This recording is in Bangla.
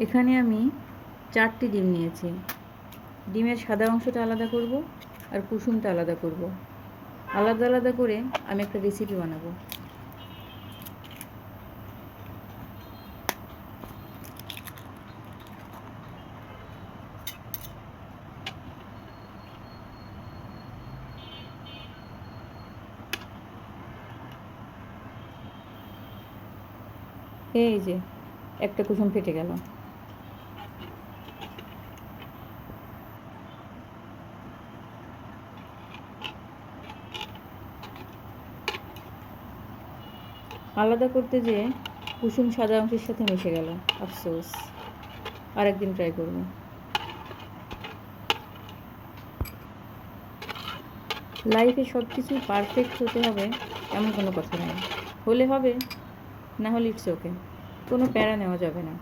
এখানে আমি 4টি ডিম নিয়েছি। ডিমের সাদা অংশটা আলাদা করব আর কুসুমটা আলাদা করব। আলাদা আলাদা করে আমি একটা রেসিপি বানাবো। এই যে একটা কুসুম ফেটে গেল। আলাদা করতে যেয়ে কুসুম সাদা অংশের সাথে মিশে গেল, আফসোস। আরেকদিন ট্রাই করব। লাইফে সব কিছু পারফেক্ট হতে হবে এমন কোনো কথা নেই। হলে হবে, না হলে ইটস ওকে, কোনো প্যারা নেওয়া যাবে না।